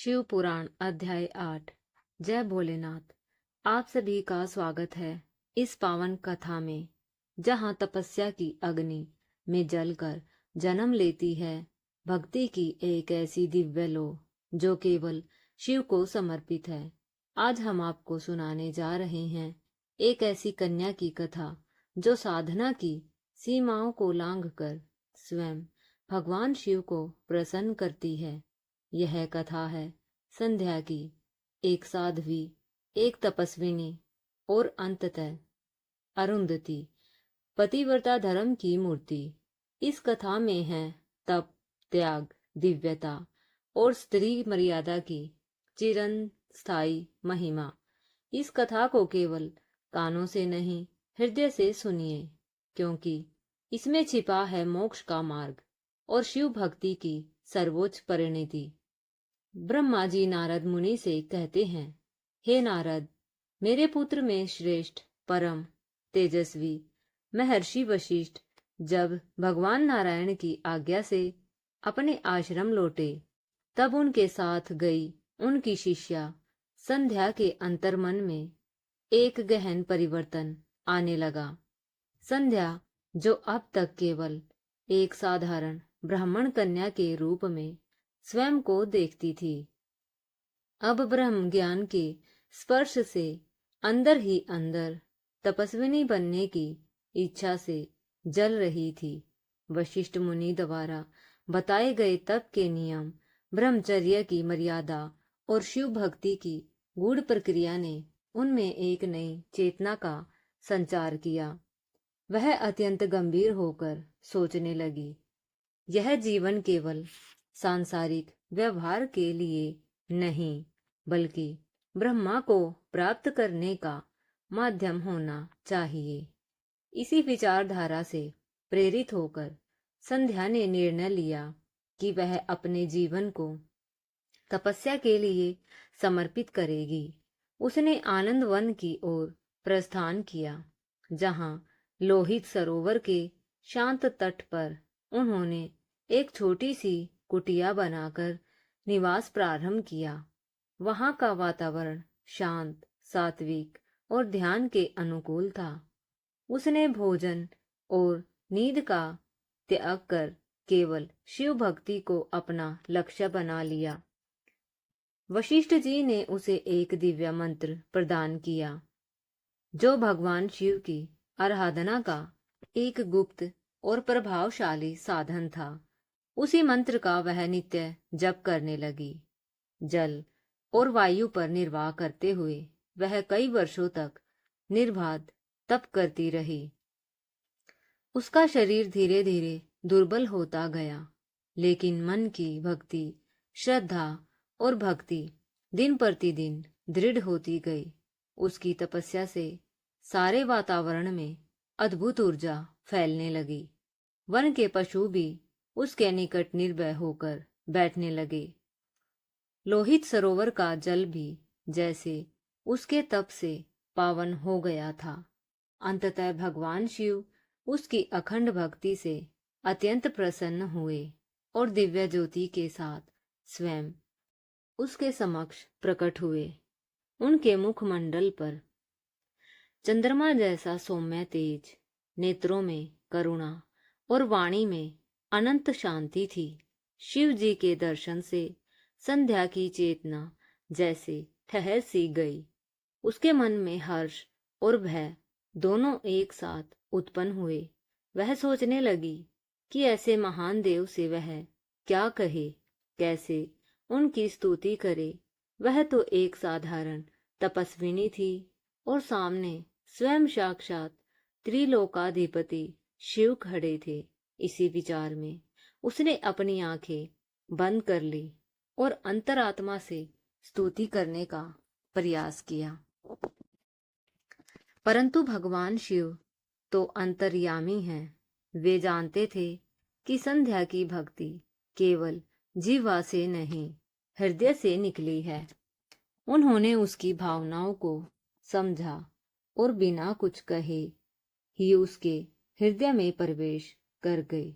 शिव पुराण अध्याय 8। जय भोलेनाथ। आप सभी का स्वागत है इस पावन कथा में, जहाँ तपस्या की अग्नि में जलकर जन्म लेती है भक्ति की एक ऐसी दिव्य लो जो केवल शिव को समर्पित है। आज हम आपको सुनाने जा रहे हैं एक ऐसी कन्या की कथा जो साधना की सीमाओं को लांघकर स्वयं भगवान शिव को प्रसन्न करती है। यह कथा है संध्या की, एक साध्वी, एक तपस्विनी और अंततः अरुंधति, पतिव्रता धर्म की मूर्ति। इस कथा में है तप, त्याग, दिव्यता और स्त्री मर्यादा की चिरस्थायी महिमा। इस कथा को केवल कानों से नहीं, हृदय से सुनिए, क्योंकि इसमें छिपा है मोक्ष का मार्ग और शिव भक्ति की सर्वोच्च परिणति। ब्रह्मा जी नारद मुनि से कहते हैं, हे नारद, मेरे पुत्र में श्रेष्ठ, परम तेजस्वी महर्षि वशिष्ठ जब भगवान नारायण की आज्ञा से अपने आश्रम लौटे, तब उनके साथ गई उनकी शिष्या संध्या के अंतर्मन में एक गहन परिवर्तन आने लगा। संध्या, जो अब तक केवल एक साधारण ब्राह्मण कन्या के रूप में स्वयं को देखती थी, अब ब्रह्म ज्ञान के स्पर्श से अंदर ही अंदर तपस्विनी बनने की इच्छा से जल रही थी। वशिष्ठ मुनि द्वारा बताए गए तप के नियम, ब्रह्मचर्य की मर्यादा और शिव भक्ति की गूढ़ प्रक्रिया ने उनमें एक नई चेतना का संचार किया। वह अत्यंत गंभीर होकर सोचने लगी, यह जीवन केवल सांसारिक व्यवहार के लिए नहीं, बल्कि ब्रह्मा को प्राप्त करने का माध्यम होना चाहिए। इसी विचारधारा से प्रेरित होकर संध्या ने निर्णय लिया कि वह अपने जीवन को तपस्या के लिए समर्पित करेगी। उसने आनंद वन की ओर प्रस्थान किया, जहाँ लोहित सरोवर के शांत तट पर उन्होंने एक छोटी सी कुटिया बनाकर निवास प्रारंभ किया। वहां का वातावरण शांत, सात्विक और ध्यान के अनुकूल था। उसने भोजन और नींद का त्याग कर केवल शिव भक्ति को अपना लक्ष्य बना लिया। वशिष्ठ जी ने उसे एक दिव्य मंत्र प्रदान किया, जो भगवान शिव की आराधना का एक गुप्त और प्रभावशाली साधन था। उसी मंत्र का वह नित्य जप करने लगी। जल और वायु पर निर्वाह करते हुए वह कई वर्षों तक निर्बाध तप करती रही। उसका शरीर धीरे धीरे दुर्बल होता गया, लेकिन मन की भक्ति, श्रद्धा और भक्ति दिन प्रतिदिन दृढ़ होती गई। उसकी तपस्या से सारे वातावरण में अद्भुत ऊर्जा फैलने लगी। वन के पशु भी उसके निकट निर्भय होकर बैठने लगे। लोहित सरोवर का जल भी जैसे उसके तप से पावन हो गया था। अंततः भगवान शिव उसकी अखंड भक्ति से अत्यंत प्रसन्न हुए और दिव्य ज्योति के साथ स्वयं उसके समक्ष प्रकट हुए। उनके मुखमंडल पर चंद्रमा जैसा सौम्य तेज, नेत्रों में करुणा और वाणी में अनंत शांति थी। शिव जी के दर्शन से संध्या की चेतना जैसे ठहर सी गई। उसके मन में हर्ष और भय दोनों एक साथ उत्पन्न हुए। वह सोचने लगी कि ऐसे महान देव से वह क्या कहे, कैसे उनकी स्तुति करे। वह तो एक साधारण तपस्विनी थी और सामने स्वयं साक्षात त्रिलोकाधिपति शिव खड़े थे। इसी विचार में उसने अपनी आंखें बंद कर ली और अंतरात्मा से स्तुति करने का प्रयास किया। परंतु भगवान शिव तो अंतर्यामी हैं। वे जानते थे कि संध्या की भक्ति केवल जीवा से नहीं, हृदय से निकली है। उन्होंने उसकी भावनाओं को समझा और बिना कुछ कहे ही उसके हृदय में प्रवेश कर गए।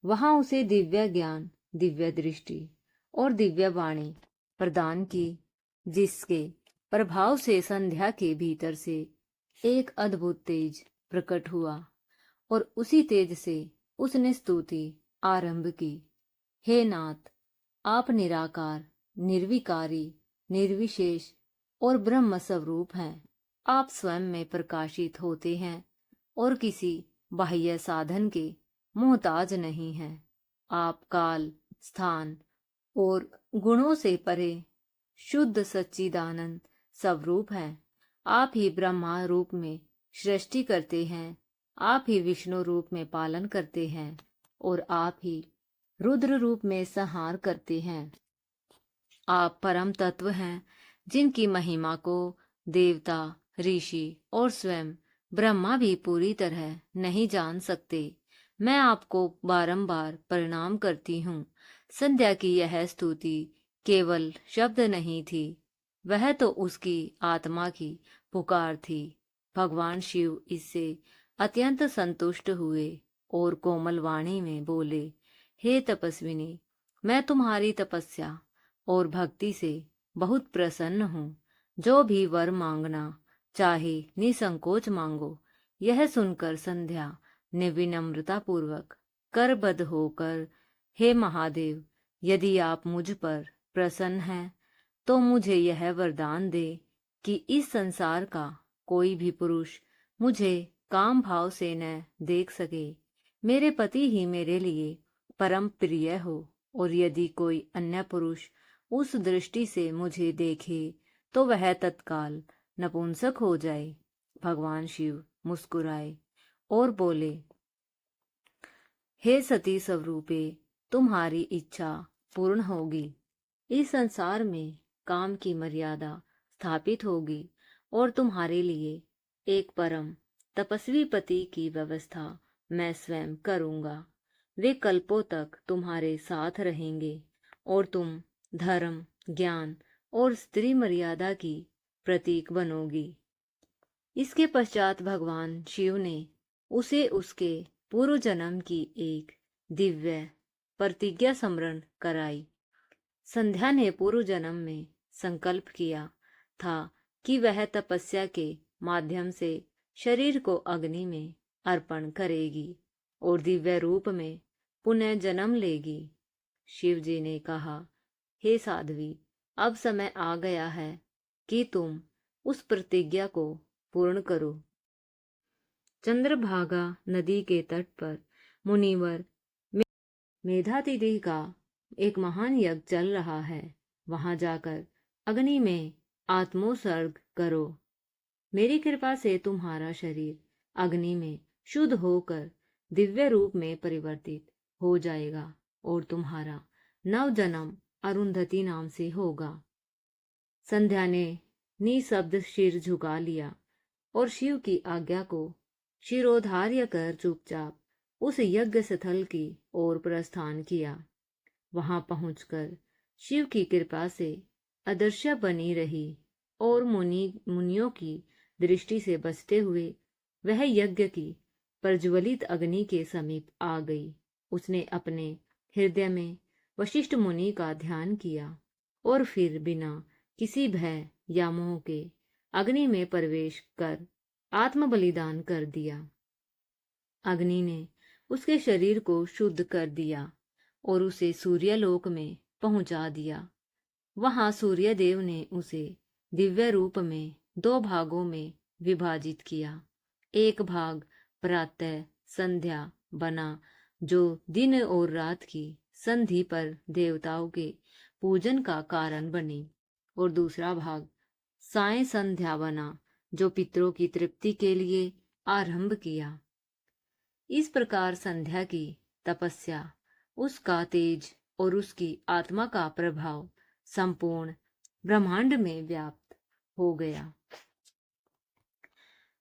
वहां उसे दिव्य ज्ञान, दिव्य दृष्टि और दिव्य वाणी प्रदान की, जिसके प्रभाव से संध्या के भीतर से एक अद्भुत तेज प्रकट हुआ और उसी तेज से उसने स्तुति आरंभ की। हे नाथ, आप निराकार, निर्विकारी, निर्विशेष और ब्रह्म स्वरूप हैं। आप स्वयं में प्रकाशित होते हैं और किसी बाह्य साधन के मोहताज नहीं हैं। आप काल, स्थान और गुणों से परे शुद्ध सच्चिदानंद स्वरूप हैं। आप ही ब्रह्मा रूप में सृष्टि करते हैं, आप ही विष्णु रूप में पालन करते हैं और आप ही रुद्र रूप में संहार करते हैं। आप परम तत्व हैं, जिनकी महिमा को देवता, ऋषि और स्वयं ब्रह्मा भी पूरी तरह नहीं जान सकते। मैं आपको बारंबार प्रणाम करती हूँ। संध्या की यह स्तुति केवल शब्द नहीं थी, वह तो उसकी आत्मा की पुकार थी। भगवान शिव इससे अत्यंत संतुष्ट हुए और कोमल वाणी में बोले, हे तपस्विनी, मैं तुम्हारी तपस्या और भक्ति से बहुत प्रसन्न हूँ। जो भी वर मांगना चाहे निसंकोच मांगो। यह सुनकर संध्या ने विनम्रता पूर्वक करबद्ध होकर, हे महादेव, यदि आप मुझ पर प्रसन्न हैं तो मुझे यह वरदान दे कि इस संसार का कोई भी पुरुष मुझे काम भाव से न देख सके। मेरे पति ही मेरे लिए परम प्रिय हो और यदि कोई अन्य पुरुष उस दृष्टि से मुझे देखे तो वह तत्काल नपुंसक हो जाए। भगवान शिव मुस्कुराए और बोले, हे सती स्वरूपे, तुम्हारी इच्छा पूर्ण होगी। इस संसार में काम की मर्यादा स्थापित होगी और तुम्हारे लिए एक परम तपस्वी पति की व्यवस्था मैं स्वयं करूंगा। वे कल्पों तक तुम्हारे साथ रहेंगे और तुम धर्म, ज्ञान और स्त्री मर्यादा की प्रतीक बनोगी। इसके पश्चात भगवान शिव ने उसे उसके पूर्व जन्म की एक दिव्य प्रतिज्ञा स्मरण कराई। संध्या ने पूर्व जन्म में संकल्प किया था कि वह तपस्या के माध्यम से शरीर को अग्नि में अर्पण करेगी और दिव्य रूप में पुनः जन्म लेगी। शिव जी ने कहा, हे साध्वी, अब समय आ गया है कि तुम उस प्रतिज्ञा को पूर्ण करो। चंद्रभागा नदी के तट पर मुनिवर मेधातिथि का एक महान यज्ञ चल रहा है। वहां जाकर अग्नि में आत्मोत्सर्ग करो। मेरी कृपा से तुम्हारा शरीर अग्नि में शुद्ध होकर दिव्य रूप में परिवर्तित हो जाएगा और तुम्हारा नव जन्म अरुंधति नाम से होगा। संध्या ने निशब्द सिर झुका लिया और शिव की आज्ञा को शिरोधार्य कर चुपचाप उस यज्ञ स्थल की ओर प्रस्थान किया। वहां पहुंचकर शिव की कृपा से अदृश्य बनी रही और मुनियों की दृष्टि से बचते हुए वह यज्ञ की प्रज्वलित अग्नि के समीप आ गई। उसने अपने हृदय में वशिष्ठ मुनि का ध्यान किया और फिर बिना किसी भय या मोह के अग्नि में प्रवेश कर आत्म बलिदान कर दिया। अग्नि ने उसके शरीर को शुद्ध कर दिया और उसे सूर्यलोक में पहुंचा दिया। वहां सूर्यदेव ने उसे दिव्य रूप में 2 भागों में विभाजित किया। एक भाग प्रातः संध्या बना, जो दिन और रात की संधि पर देवताओं के पूजन का कारण बनी, और दूसरा भाग साय संध्या बना, जो पितरों की तृप्ति के लिए आरंभ किया। इस प्रकार संध्या की तपस्या, उसका तेज और उसकी आत्मा का प्रभाव संपूर्ण ब्रह्मांड में व्याप्त हो गया।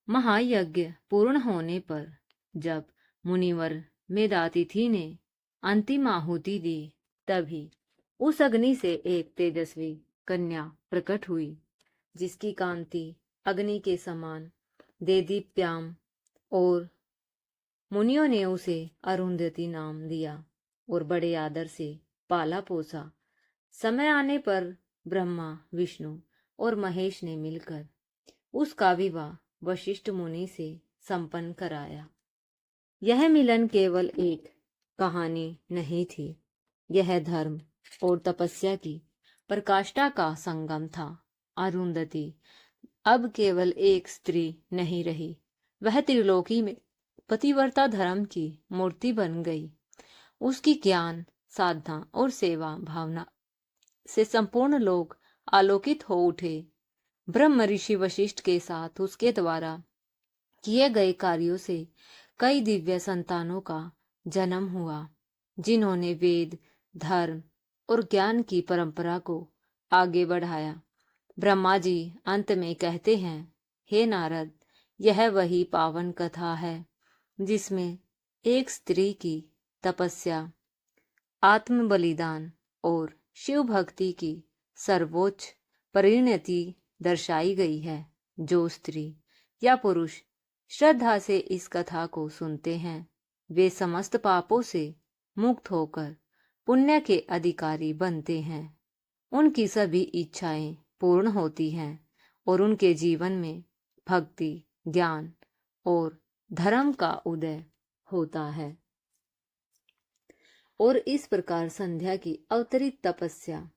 महायज्ञ पूर्ण होने पर जब मुनिवर मेधातिथि ने अंतिम आहुति दी, तभी उस अग्नि से एक तेजस्वी कन्या प्रकट हुई, जिसकी कांति अग्नि के समान देदीप्यम, और मुनियों ने उसे अरुंधति नाम दिया और बड़े आदर से पाला पोसा। समय आने पर ब्रह्मा, विष्णु और महेश ने मिलकर उसका विवाह वशिष्ठ मुनि से संपन्न कराया। यह मिलन केवल एक कहानी नहीं थी, यह धर्म और तपस्या की प्रकाष्ठा का संगम था। अरुंधति अब केवल एक स्त्री नहीं रही, वह त्रिलोकी में पतिव्रता धर्म की मूर्ति बन गई। उसकी ज्ञान, साधना और सेवा भावना से संपूर्ण लोग आलोकित हो उठे। ब्रह्म ऋषि वशिष्ठ के साथ उसके द्वारा किए गए कार्यों से कई दिव्य संतानों का जन्म हुआ, जिन्होंने वेद, धर्म और ज्ञान की परंपरा को आगे बढ़ाया। ब्रह्मा जी अंत में कहते हैं, हे नारद, यह वही पावन कथा है जिसमें एक स्त्री की तपस्या, आत्म बलिदान और शिव भक्ति की सर्वोच्च परिणति दर्शाई गई है। जो स्त्री या पुरुष श्रद्धा से इस कथा को सुनते हैं, वे समस्त पापों से मुक्त होकर पुण्य के अधिकारी बनते हैं। उनकी सभी इच्छाएं पूर्ण होती हैं और उनके जीवन में भक्ति, ज्ञान और धर्म का उदय होता है। और इस प्रकार संध्या की अवतरित तपस्या,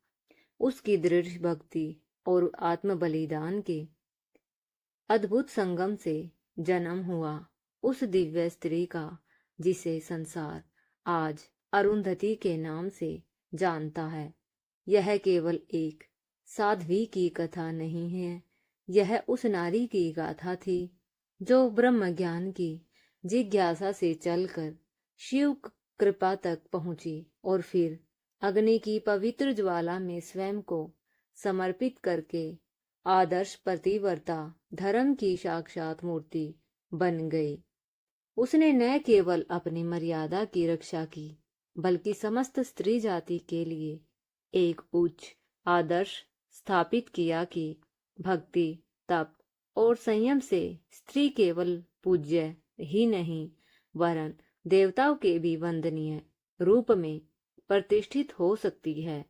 उसकी दृढ़ भक्ति और आत्म बलिदान के अद्भुत संगम से जन्म हुआ उस दिव्य स्त्री का, जिसे संसार आज अरुंधति के नाम से जानता है। यह केवल एक साध्वी की कथा नहीं है, यह उस नारी की गाथा थी जो ब्रह्म ज्ञान की जिज्ञासा से चलकर शिव कृपा तक पहुंची और फिर अग्नि की पवित्र ज्वाला में स्वयं को समर्पित करके आदर्श पतिव्रता धर्म की साक्षात मूर्ति बन गई। उसने न केवल अपनी मर्यादा की रक्षा की, बल्कि समस्त स्त्री जाति के लिए एक उच्च आदर्श स्थापित किया कि भक्ति, तप और संयम से स्त्री केवल पूज्य ही नहीं, वरन देवताओं के भी वंदनीय रूप में प्रतिष्ठित हो सकती है।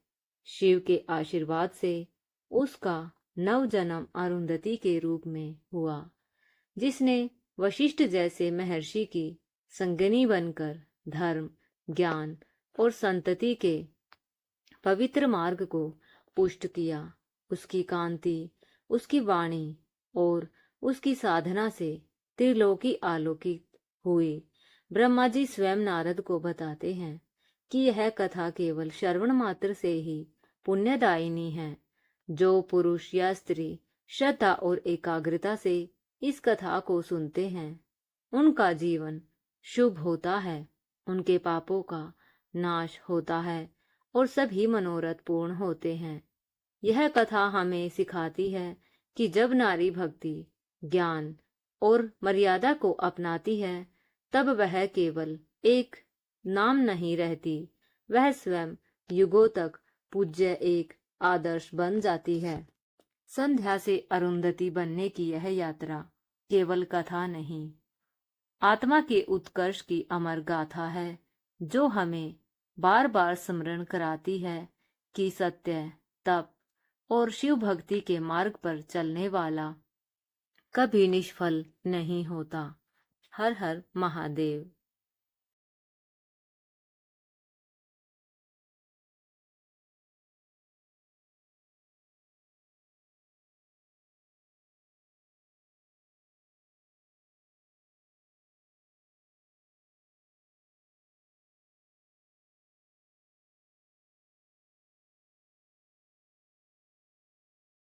शिव के आशीर्वाद से उसका नव जन्म अरुंधति के रूप में हुआ, जिसने वशिष्ठ जैसे महर्षि की संगिनी बनकर धर्म, ज्ञान और संतति के पवित्र मार्ग को पुष्ट किया। उसकी कांति, उसकी वाणी और उसकी साधना से त्रिलोकी आलोकित हुए। ब्रह्मा जी स्वयं नारद को बताते हैं कि यह कथा केवल श्रवण मात्र से ही पुण्यदायिनी है। जो पुरुष या स्त्री श्रद्धा और एकाग्रता से इस कथा को सुनते हैं, उनका जीवन शुभ होता है, उनके पापों का नाश होता है और सभी मनोरथ पूर्ण होते हैं। यह कथा हमें सिखाती है कि जब नारी भक्ति, ज्ञान और मर्यादा को अपनाती है, तब वह केवल एक नाम नहीं रहती, वह स्वयं युगों तक पूज्य एक आदर्श बन जाती है। संध्या से अरुंधति बनने की यह यात्रा केवल कथा नहीं, आत्मा के उत्कर्ष की अमर गाथा है, जो हमें बार बार स्मरण कराती है कि सत्य, तप और शिव भक्ति के मार्ग पर चलने वाला कभी निष्फल नहीं होता। हर हर महादेव।